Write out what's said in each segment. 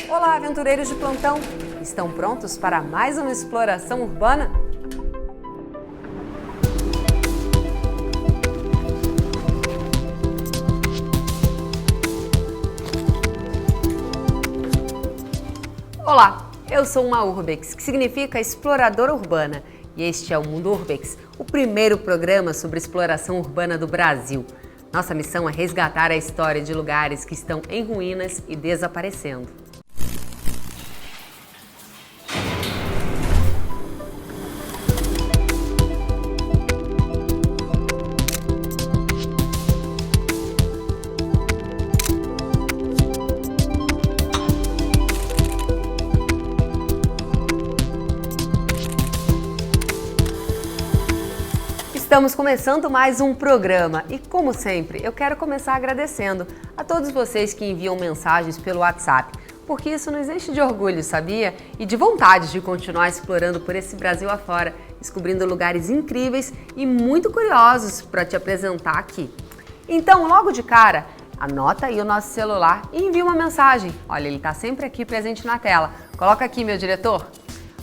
Olá, aventureiros de plantão! Estão prontos para mais uma exploração urbana? Olá, eu sou uma Urbex, que significa exploradora urbana, e este é o Mundo Urbex, o primeiro programa sobre exploração urbana do Brasil. Nossa missão é resgatar a história de lugares que estão em ruínas e desaparecendo. Estamos começando mais um programa e, como sempre, eu quero começar agradecendo a todos vocês que enviam mensagens pelo WhatsApp, porque isso nos enche de orgulho, sabia? E de vontade de continuar explorando por esse Brasil afora, descobrindo lugares incríveis e muito curiosos para te apresentar aqui. Então, logo de cara, anota aí o nosso celular e envia uma mensagem. Olha, ele está sempre aqui presente na tela. Coloca aqui, meu diretor.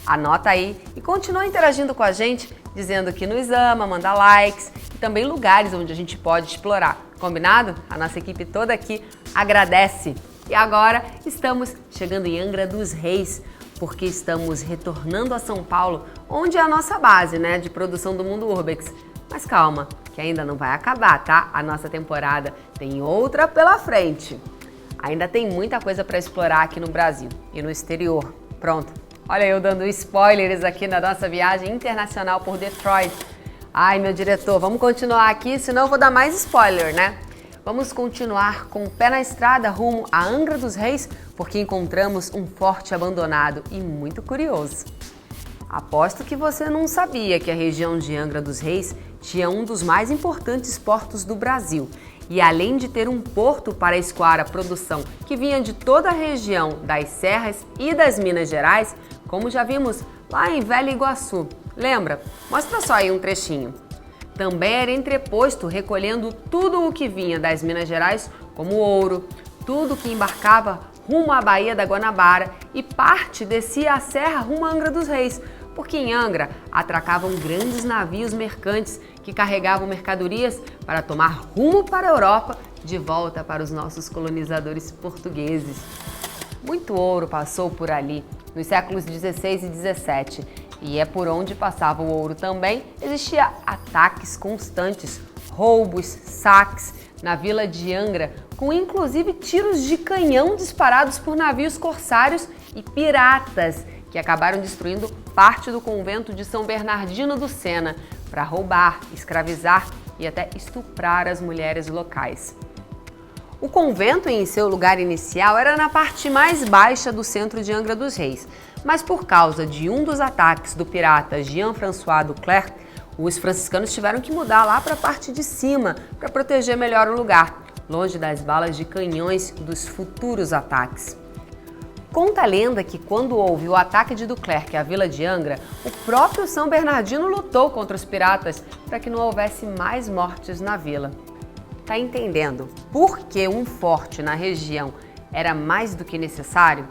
Anota aí e continua interagindo com a gente, dizendo que nos ama, manda likes e também lugares onde a gente pode explorar. Combinado? A nossa equipe toda aqui agradece. E agora estamos chegando em Angra dos Reis, porque estamos retornando a São Paulo, onde é a nossa base, de produção do Mundo Urbex. Mas calma, que ainda não vai acabar, tá? A nossa temporada tem outra pela frente. Ainda tem muita coisa para explorar aqui no Brasil e no exterior. Pronto. Olha eu dando spoilers aqui na nossa viagem internacional por Detroit. Ai, meu diretor, vamos continuar aqui, senão eu vou dar mais spoiler, né? Vamos continuar com o pé na estrada rumo a Angra dos Reis, porque encontramos um forte abandonado e muito curioso. Aposto que você não sabia que a região de Angra dos Reis tinha um dos mais importantes portos do Brasil. E além de ter um porto para escoar a produção que vinha de toda a região das Serras e das Minas Gerais, como já vimos lá em Velha Iguaçu. Lembra? Mostra só aí um trechinho. Também era entreposto recolhendo tudo o que vinha das Minas Gerais, como ouro, tudo que embarcava rumo à Baía da Guanabara e parte descia a serra rumo a Angra dos Reis, porque em Angra atracavam grandes navios mercantes que carregavam mercadorias para tomar rumo para a Europa, de volta para os nossos colonizadores portugueses. Muito ouro passou por ali nos séculos 16 e 17, e é por onde passava o ouro também, existia ataques constantes, roubos, saques na vila de Angra, com inclusive tiros de canhão disparados por navios corsários e piratas, que acabaram destruindo parte do convento de São Bernardino do Sena para roubar, escravizar e até estuprar as mulheres locais. O convento, em seu lugar inicial, era na parte mais baixa do centro de Angra dos Reis, mas por causa de um dos ataques do pirata Jean-François Duclerc, os franciscanos tiveram que mudar lá para a parte de cima para proteger melhor o lugar, longe das balas de canhões dos futuros ataques. Conta a lenda que quando houve o ataque de Duclerc à vila de Angra, o próprio São Bernardino lutou contra os piratas para que não houvesse mais mortes na vila. Tá entendendo por que um forte na região era mais do que necessário?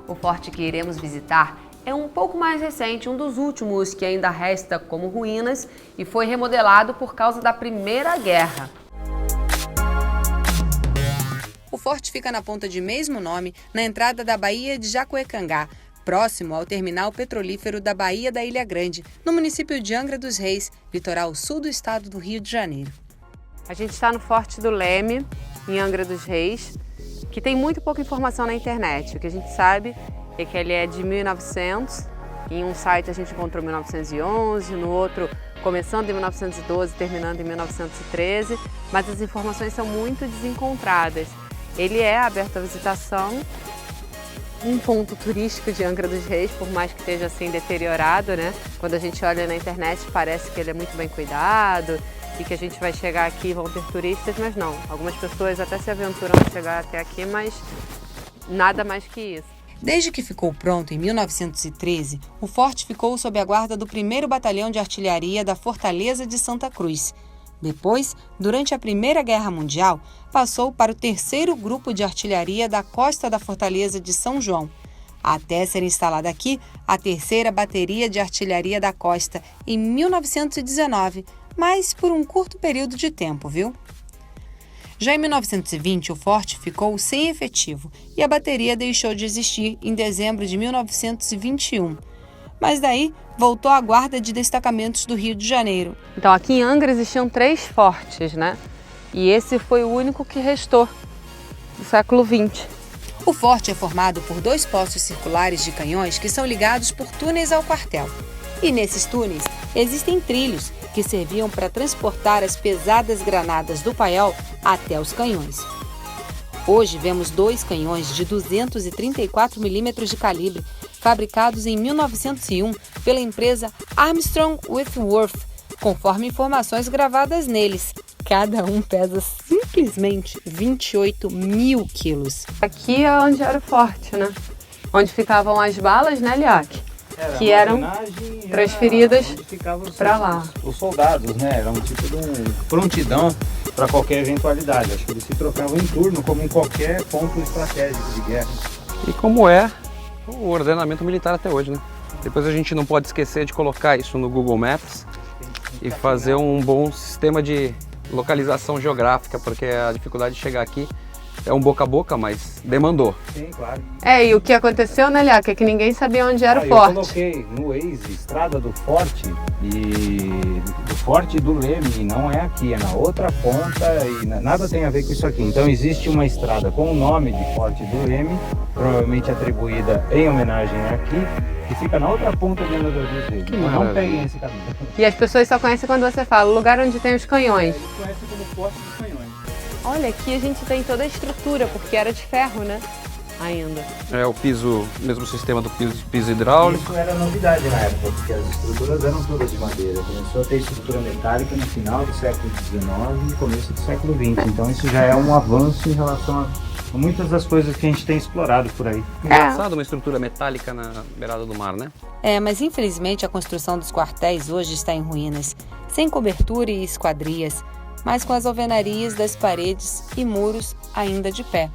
O forte que iremos visitar é um pouco mais recente, um dos últimos que ainda resta como ruínas e foi remodelado por causa da Primeira Guerra. O forte fica na ponta de mesmo nome, na entrada da Baía de Jacuecangá, próximo ao terminal petrolífero da Baía da Ilha Grande, no município de Angra dos Reis, litoral sul do estado do Rio de Janeiro. A gente está no Forte do Leme, em Angra dos Reis, que tem muito pouca informação na internet. O que a gente sabe é que ele é de 1900, em um site a gente encontrou 1911, no outro começando em 1912, terminando em 1913, mas as informações são muito desencontradas. Ele é aberto à visitação, um ponto turístico de Angra dos Reis, por mais que esteja assim deteriorado, Quando a gente olha na internet parece que ele é muito bem cuidado e que a gente vai chegar aqui e vão ter turistas, mas não. Algumas pessoas até se aventuram a chegar até aqui, mas nada mais que isso. Desde que ficou pronto em 1913, o forte ficou sob a guarda do 1º Batalhão de Artilharia da Fortaleza de Santa Cruz. Depois, durante a Primeira Guerra Mundial, passou para o 3º Grupo de Artilharia da costa da Fortaleza de São João, até ser instalada aqui a 3ª Bateria de Artilharia da Costa em 1919, mas por um curto período de tempo, viu? Já em 1920, o forte ficou sem efetivo e a bateria deixou de existir em dezembro de 1921. Mas daí voltou à Guarda de Destacamentos do Rio de Janeiro. Então aqui em Angra existiam 3 fortes, né? E esse foi o único que restou do século XX. O forte é formado por 2 postos circulares de canhões que são ligados por túneis ao quartel. E nesses túneis existem trilhos que serviam para transportar as pesadas granadas do paiol até os canhões. Hoje vemos 2 canhões de 234 milímetros de calibre, fabricados em 1901 pela empresa Armstrong Whitworth, conforme informações gravadas neles. Cada um pesa simplesmente 28 mil quilos. Aqui é onde era o forte, né? Onde ficavam as balas, né, Lioc? Que eram transferidas para lá. Os soldados, né? Era um tipo de prontidão para qualquer eventualidade. Acho que eles se trocavam em turno, como em qualquer ponto estratégico de guerra. E como é o ordenamento militar até hoje, né? Depois a gente não pode esquecer de colocar isso no Google Maps e fazer um bom sistema de localização geográfica, porque a dificuldade de chegar aqui é um boca a boca, mas demandou. Sim, claro. E o que aconteceu, né, Lioc, é que ninguém sabia onde era o Eu forte. coloquei no Waze Estrada do Forte do Forte do Leme, e não é aqui, é na outra ponta e nada tem a ver com isso aqui. Então existe uma estrada com o nome de Forte do Leme, provavelmente atribuída em homenagem aqui, que fica na outra ponta de Angra dos Reis. Então não peguem esse caminho. E as pessoas só conhecem quando você fala o lugar onde tem os canhões. Eles conhecem como Forte dos Canhões. Olha, aqui a gente tem toda a estrutura, porque era de ferro, né? Ainda. É o piso, mesmo sistema do piso hidráulico. Isso era novidade na época, porque as estruturas eram todas de madeira. Começou a ter estrutura metálica no final do século XIX e começo do século XX. Então isso já é um avanço em relação a muitas das coisas que a gente tem explorado por aí. Engraçado uma estrutura metálica na beirada do mar, né? Mas infelizmente a construção dos quartéis hoje está em ruínas, sem cobertura e esquadrias, mas com as alvenarias das paredes e muros ainda de pé.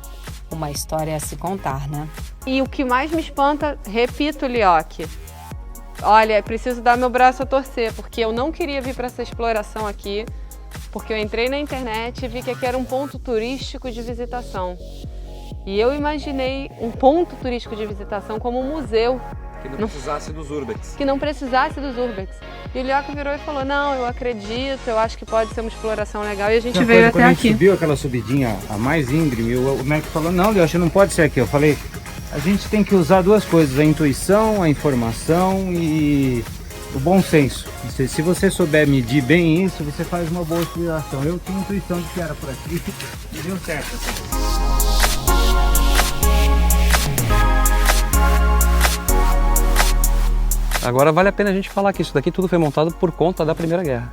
Uma história a se contar, né? E o que mais me espanta, repito, Lioc, olha, é preciso dar meu braço a torcer, porque eu não queria vir para essa exploração aqui, porque eu entrei na internet e vi que aqui era um ponto turístico de visitação. E eu imaginei um ponto turístico de visitação como um museu. Que não precisasse dos urbex. Que não precisasse dos urbex. E o Lioc virou e falou, não, eu acredito, eu acho que pode ser uma exploração legal, e a gente veio até quando a gente aqui. Subiu aquela subidinha a mais íngreme, o médico falou, não, Lioc, não pode ser aqui. Eu falei, a gente tem que usar 2 coisas, a intuição, a informação e o bom senso. Se você souber medir bem isso, você faz uma boa exploração. Eu tinha intuição de que era por aqui e deu certo. Agora vale a pena a gente falar que isso daqui tudo foi montado por conta da Primeira Guerra.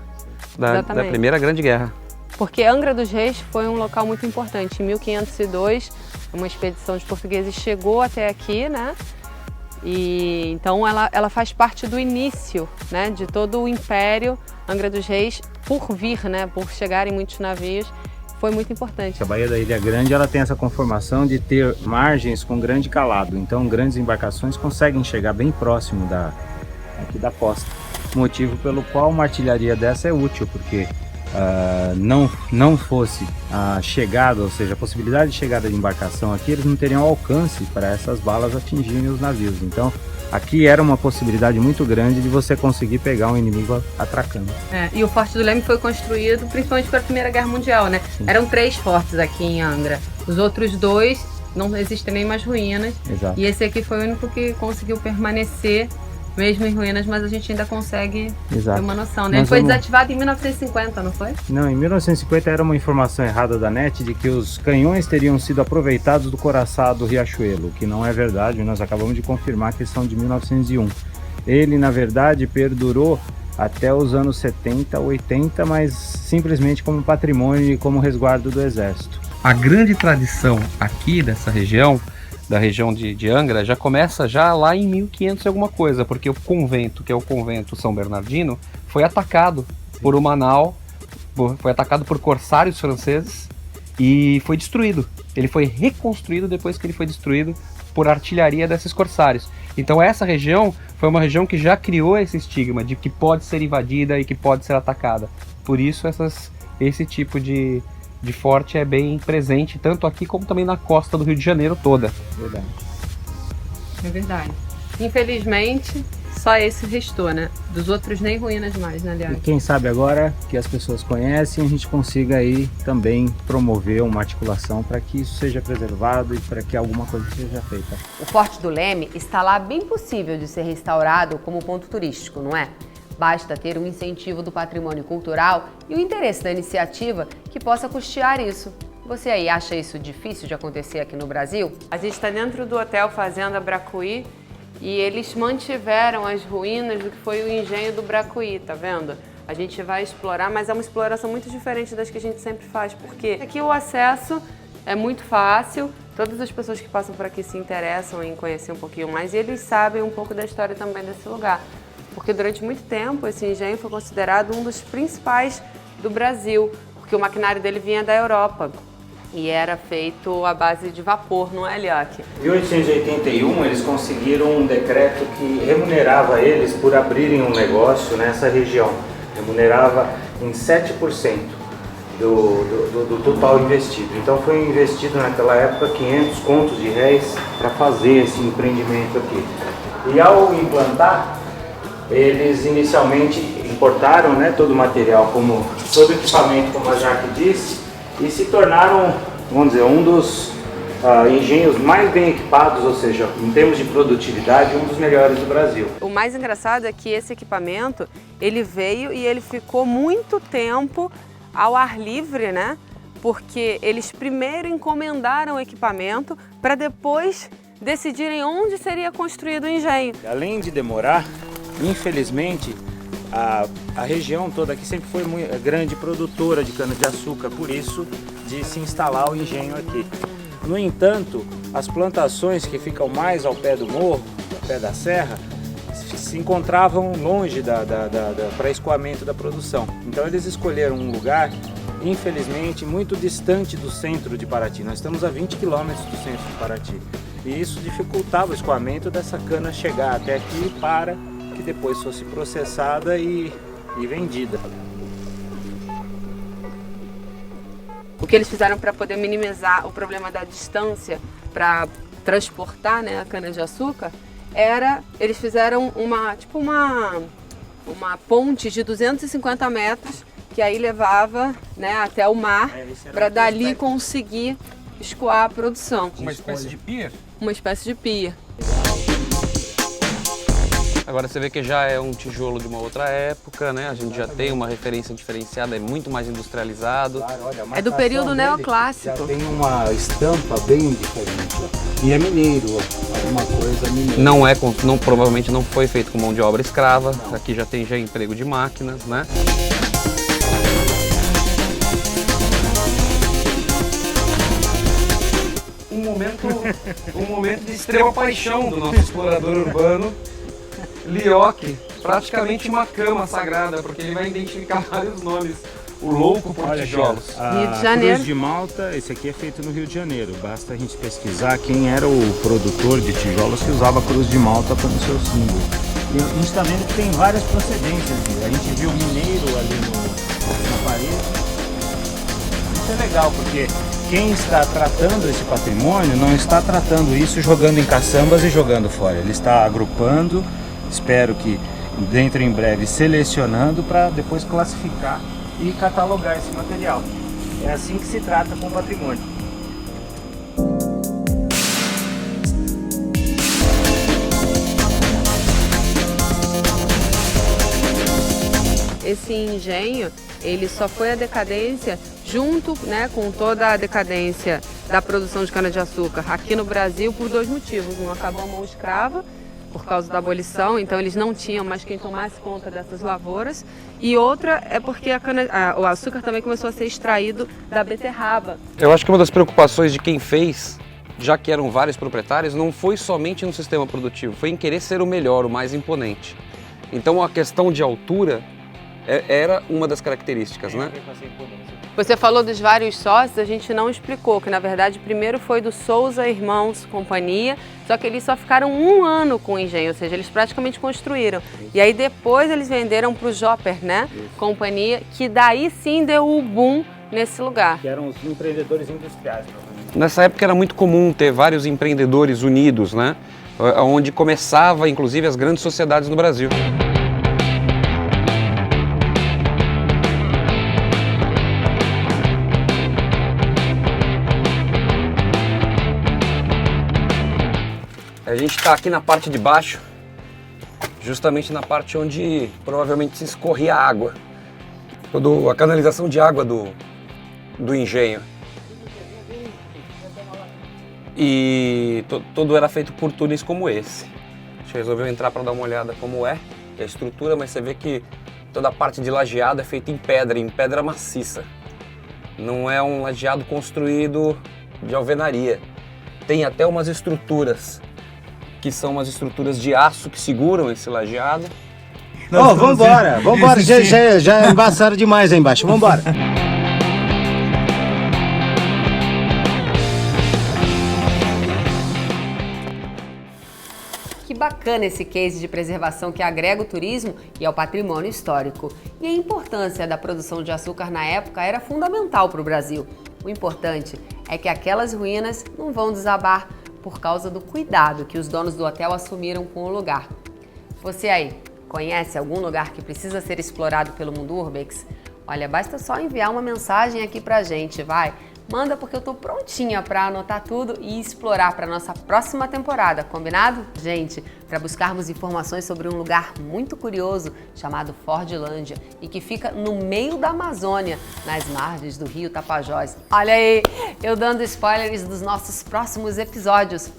Da Primeira Grande Guerra. Porque Angra dos Reis foi um local muito importante. Em 1502, uma expedição de portugueses chegou até aqui, né? E então ela faz parte do início, né, de todo o Império Angra dos Reis, por vir, né, por chegarem muitos navios. Foi muito importante. A Baía da Ilha Grande ela tem essa conformação de ter margens com grande calado. Então grandes embarcações conseguem chegar bem próximo aqui da costa. Motivo pelo qual uma artilharia dessa é útil, porque não fosse a chegada, ou seja, a possibilidade de chegada de embarcação aqui, eles não teriam alcance para essas balas atingirem os navios. Então aqui era uma possibilidade muito grande de você conseguir pegar um inimigo atracando. E o Forte do Leme foi construído principalmente para a Primeira Guerra Mundial, né? Sim. Eram 3 fortes aqui em Angra. Os outros 2 não existem nem mais ruínas. Exato. E esse aqui foi o único que conseguiu permanecer mesmo em ruínas, mas a gente ainda consegue ter uma noção, né? Ele foi desativado em 1950, não foi? Não, em 1950 era uma informação errada da NET de que os canhões teriam sido aproveitados do couraçado Riachuelo, que não é verdade, nós acabamos de confirmar que são de 1901. Ele, na verdade, perdurou até os anos 70, 80, mas simplesmente como patrimônio e como resguardo do Exército. A grande tradição aqui dessa região, da região de Angra, já começa já lá em 1500 e alguma coisa, porque o convento, que é o convento São Bernardino, foi atacado por uma nau foi atacado por corsários franceses e foi destruído. Ele foi reconstruído depois que ele foi destruído por artilharia desses corsários. Então essa região foi uma região que já criou esse estigma de que pode ser invadida e que pode ser atacada. Por isso esse tipo de forte é bem presente, tanto aqui como também na costa do Rio de Janeiro toda. Verdade. É verdade. Infelizmente, só esse restou, né? Dos outros nem ruínas mais, né, E aliás? quem sabe agora que as pessoas conhecem, a gente consiga aí também promover uma articulação para que isso seja preservado e para que alguma coisa seja feita. O Forte do Leme está lá bem possível de ser restaurado como ponto turístico, não é? Basta ter um incentivo do patrimônio cultural e o interesse da iniciativa que possa custear isso. Você aí acha isso difícil de acontecer aqui no Brasil? A gente está dentro do Hotel Fazenda Bracuí e eles mantiveram as ruínas do que foi o engenho do Bracuí, tá vendo? A gente vai explorar, mas é uma exploração muito diferente das que a gente sempre faz, porque aqui o acesso é muito fácil, todas as pessoas que passam por aqui se interessam em conhecer um pouquinho mais e eles sabem um pouco da história também desse lugar. Porque durante muito tempo esse engenho foi considerado um dos principais do Brasil, porque o maquinário dele vinha da Europa e era feito à base de vapor, não é, Eliaque? Em 1881 eles conseguiram um decreto que remunerava eles por abrirem um negócio nessa região. Remunerava em 7% do total investido. Então foi investido naquela época 500 contos de réis para fazer esse empreendimento aqui. E ao implantar, eles inicialmente importaram, né, todo o material, todo o equipamento, como a Jaque disse, e se tornaram, vamos dizer, um dos engenhos mais bem equipados, ou seja, em termos de produtividade, um dos melhores do Brasil. O mais engraçado é que esse equipamento, ele veio e ele ficou muito tempo ao ar livre, né? Porque eles primeiro encomendaram o equipamento para depois decidirem onde seria construído o engenho. Além de demorar, infelizmente, a região toda aqui sempre foi muito grande produtora de cana-de-açúcar, por isso de se instalar o engenho aqui. No entanto, as plantações que ficam mais ao pé do morro, ao pé da serra, se encontravam longe para escoamento da produção. Então eles escolheram um lugar, infelizmente, muito distante do centro de Paraty. Nós estamos a 20 quilômetros do centro de Paraty. E isso dificultava o escoamento dessa cana chegar até aqui para que depois fosse processada e vendida. O que eles fizeram para poder minimizar o problema da distância para transportar, né, a cana-de-açúcar, eles fizeram uma ponte de 250 metros que aí levava, né, até o mar para dali conseguir escoar a produção. Uma espécie de pier? Uma espécie de pia. Agora você vê que já é um tijolo de uma outra época, né? A gente já tem uma referência diferenciada, é muito mais industrializado. Claro, olha, É do período neoclássico. Já tem uma estampa bem diferente. E é mineiro, alguma coisa mineira. Provavelmente não foi feito com mão de obra escrava. Não. Aqui já tem emprego de máquinas, né? Um momento de extrema paixão do nosso explorador urbano, Lioque, praticamente uma cama sagrada, porque ele vai identificar vários nomes. O louco por tijolos. Rio de Janeiro. Cruz de Malta, esse aqui é feito no Rio de Janeiro. Basta a gente pesquisar quem era o produtor de tijolos que usava a Cruz de Malta como seu símbolo. E a gente está vendo que tem várias procedências. A gente viu mineiro ali na parede. Isso é legal, porque quem está tratando esse patrimônio não está tratando isso jogando em caçambas e jogando fora. Ele está agrupando, espero que dentro em breve selecionando para depois classificar e catalogar esse material. É assim que se trata com o patrimônio. Esse engenho, ele só foi à decadência junto, né, com toda a decadência da produção de cana-de-açúcar aqui no Brasil por dois motivos. Um, acabou a mão escrava por causa da abolição, então eles não tinham mais quem tomasse conta dessas lavouras. E outra é porque o açúcar também começou a ser extraído da beterraba. Eu acho que uma das preocupações de quem fez, já que eram vários proprietários, não foi somente no sistema produtivo, foi em querer ser o melhor, o mais imponente. Então a questão de altura Era uma das características, né? Você falou dos vários sócios, a gente não explicou que, na verdade, primeiro foi do Souza Irmãos Companhia, só que eles só ficaram 1 ano com o engenho, ou seja, eles praticamente construíram. E aí depois eles venderam para o Jopper, né? Companhia, que daí sim deu o boom nesse lugar. Que eram os empreendedores industriais. Nessa época era muito comum ter vários empreendedores unidos, né? Onde começava, inclusive, as grandes sociedades no Brasil. A gente está aqui na parte de baixo, justamente na parte onde provavelmente se escorria a água, toda a canalização de água do engenho. E todo era feito por túneis como esse. A gente resolveu entrar para dar uma olhada como é a estrutura, mas você vê que toda a parte de lajeado é feita em pedra maciça. Não é um lajeado construído de alvenaria. Tem até umas estruturas que são umas estruturas de aço que seguram esse lajeado. Ó, vambora, já embaçaram demais aí embaixo, vambora. Que bacana esse case de preservação que agrega o turismo e ao patrimônio histórico. E a importância da produção de açúcar na época era fundamental para o Brasil. O importante é que aquelas ruínas não vão desabar por causa do cuidado que os donos do hotel assumiram com o lugar. Você aí, conhece algum lugar que precisa ser explorado pelo Mundo Urbex? Olha, basta só enviar uma mensagem aqui pra gente, vai. Manda porque eu tô prontinha para anotar tudo e explorar para nossa próxima temporada, combinado? Gente, para buscarmos informações sobre um lugar muito curioso chamado Fordlândia e que fica no meio da Amazônia, nas margens do rio Tapajós. Olha aí, eu dando spoilers dos nossos próximos episódios.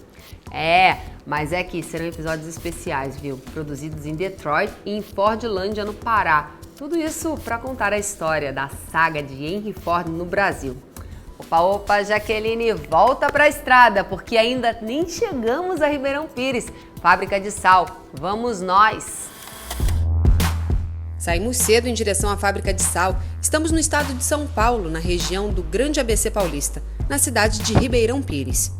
Mas é que serão episódios especiais, viu? Produzidos em Detroit e em Fordlândia, no Pará. Tudo isso para contar a história da saga de Henry Ford no Brasil. Opa, Jaqueline, volta para a estrada, porque ainda nem chegamos a Ribeirão Pires, fábrica de sal. Vamos nós! Saímos cedo em direção à fábrica de sal. Estamos no estado de São Paulo, na região do Grande ABC Paulista, na cidade de Ribeirão Pires.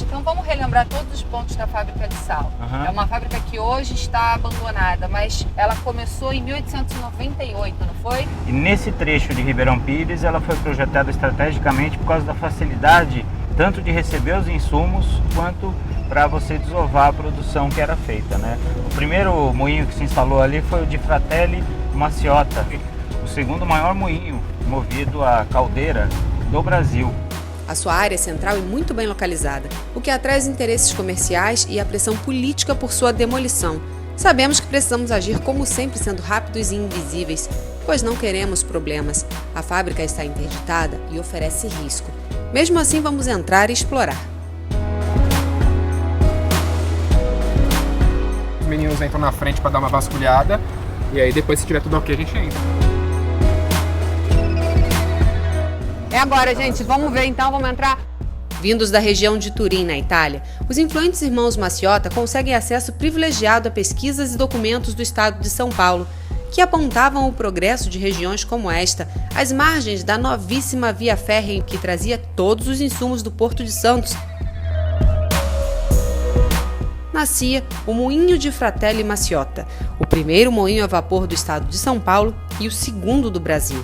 Então vamos relembrar todos os pontos da fábrica de sal. É uma fábrica que hoje está abandonada, mas ela começou em 1898, não foi? E nesse trecho de Ribeirão Pires, ela foi projetada estrategicamente por causa da facilidade tanto de receber os insumos quanto para você desovar a produção que era feita, né? O primeiro moinho que se instalou ali foi o de Fratelli Maciotta, o segundo maior moinho movido a caldeira do Brasil. A sua área central é muito bem localizada, o que atrai os interesses comerciais e a pressão política por sua demolição. Sabemos que precisamos agir como sempre, sendo rápidos e invisíveis, pois não queremos problemas. A fábrica está interditada e oferece risco. Mesmo assim, vamos entrar e explorar. Os meninos entram na frente para dar uma vasculhada e aí depois, se tiver tudo ok, a gente entra. É agora, gente. Vamos ver então, vamos entrar. Vindos da região de Turim, na Itália, os influentes irmãos Maciotta conseguem acesso privilegiado a pesquisas e documentos do estado de São Paulo, que apontavam o progresso de regiões como esta, às margens da novíssima via férrea que trazia todos os insumos do Porto de Santos. Nascia o Moinho de Fratelli Maciotta, o primeiro moinho a vapor do estado de São Paulo e o segundo do Brasil.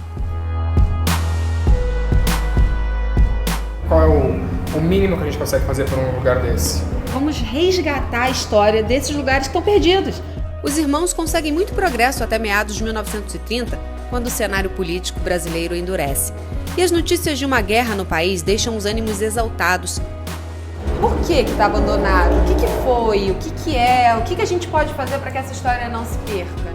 Qual é o mínimo que a gente consegue fazer para um lugar desse? Vamos resgatar a história desses lugares que estão perdidos. Os irmãos conseguem muito progresso até meados de 1930, quando o cenário político brasileiro endurece. E as notícias de uma guerra no país deixam os ânimos exaltados. Por que está abandonado? O que foi? O que é? O que a gente pode fazer para que essa história não se perca?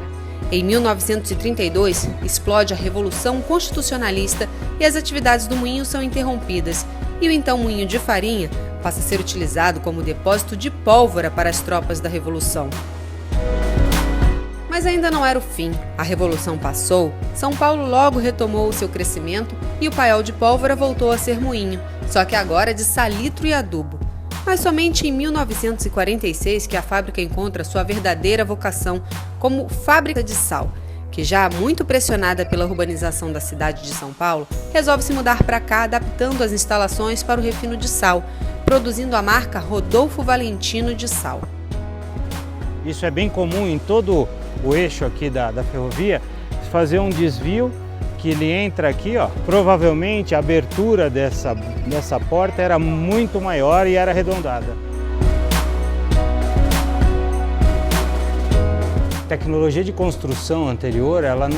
Em 1932, explode a Revolução Constitucionalista e as atividades do moinho são interrompidas. E o então moinho de farinha passa a ser utilizado como depósito de pólvora para as tropas da Revolução. Mas ainda não era o fim. A Revolução passou, São Paulo logo retomou o seu crescimento e o paiol de pólvora voltou a ser moinho, só que agora de salitro e adubo. Mas somente em 1946 que a fábrica encontra sua verdadeira vocação como fábrica de sal, que já muito pressionada pela urbanização da cidade de São Paulo, resolve se mudar para cá adaptando as instalações para o refino de sal, produzindo a marca Rodolfo Valentino de Sal. Isso é bem comum em todo o eixo aqui da ferrovia, fazer um desvio que ele entra aqui, ó. Provavelmente a abertura dessa porta era muito maior e era arredondada. A tecnologia de construção anterior, ela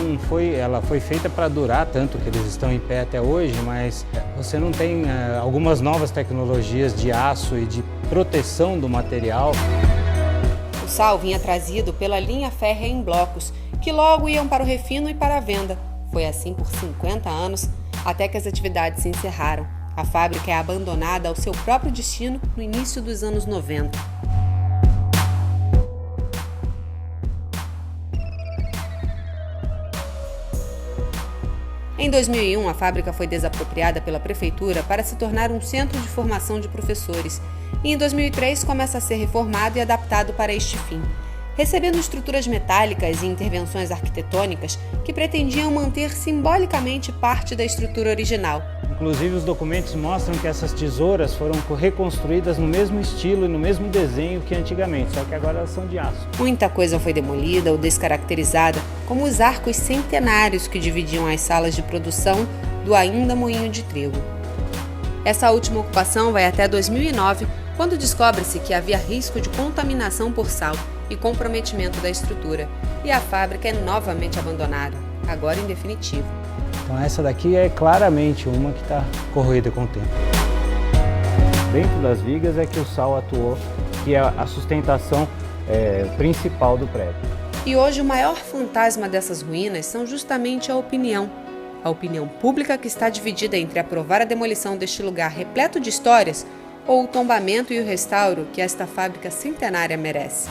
foi feita para durar tanto que eles estão em pé até hoje, mas você não tem algumas novas tecnologias de aço e de proteção do material. O sal vinha trazido pela linha férrea em blocos, que logo iam para o refino e para a venda. Foi assim por 50 anos, até que as atividades se encerraram. A fábrica é abandonada ao seu próprio destino no início dos anos 90. Em 2001, a fábrica foi desapropriada pela prefeitura para se tornar um centro de formação de professores. E em 2003 começa a ser reformado e adaptado para este fim, recebendo estruturas metálicas e intervenções arquitetônicas que pretendiam manter simbolicamente parte da estrutura original. Inclusive, os documentos mostram que essas tesouras foram reconstruídas no mesmo estilo e no mesmo desenho que antigamente, só que agora elas são de aço. Muita coisa foi demolida ou descaracterizada, como os arcos centenários que dividiam as salas de produção do ainda moinho de trigo. Essa última ocupação vai até 2009, quando descobre-se que havia risco de contaminação por sal e comprometimento da estrutura, e a fábrica é novamente abandonada, agora em definitivo. Então essa daqui é claramente uma que está corroída com o tempo. Dentro das vigas é que o sal atuou, que é a sustentação principal do prédio. E hoje o maior fantasma dessas ruínas são justamente a opinião. A opinião pública que está dividida entre aprovar a demolição deste lugar repleto de histórias ou o tombamento e o restauro que esta fábrica centenária merece.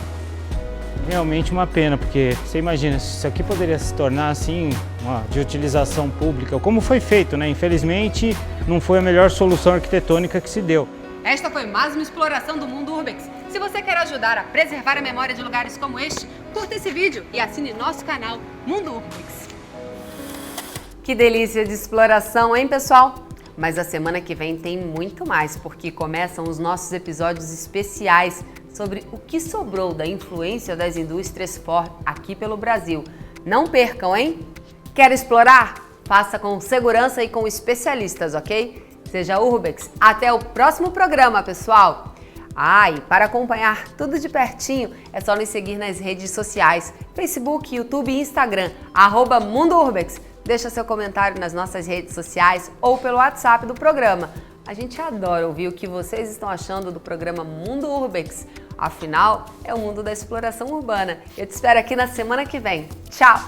Realmente uma pena, porque você imagina, se isso aqui poderia se tornar assim, de utilização pública, como foi feito, né? Infelizmente, não foi a melhor solução arquitetônica que se deu. Esta foi mais uma exploração do Mundo Urbex. Se você quer ajudar a preservar a memória de lugares como este, curta esse vídeo e assine nosso canal Mundo Urbex. Que delícia de exploração, hein, pessoal? Mas a semana que vem tem muito mais, porque começam os nossos episódios especiais sobre o que sobrou da influência das indústrias Ford aqui pelo Brasil. Não percam, hein? Quer explorar? Faça com segurança e com especialistas, ok? Seja Urbex. Até o próximo programa, pessoal! E para acompanhar tudo de pertinho, é só nos seguir nas redes sociais, Facebook, YouTube e Instagram, @Mundo Urbex. Deixa seu comentário nas nossas redes sociais ou pelo WhatsApp do programa. A gente adora ouvir o que vocês estão achando do programa Mundo Urbex. Afinal, é o mundo da exploração urbana. Eu te espero aqui na semana que vem. Tchau!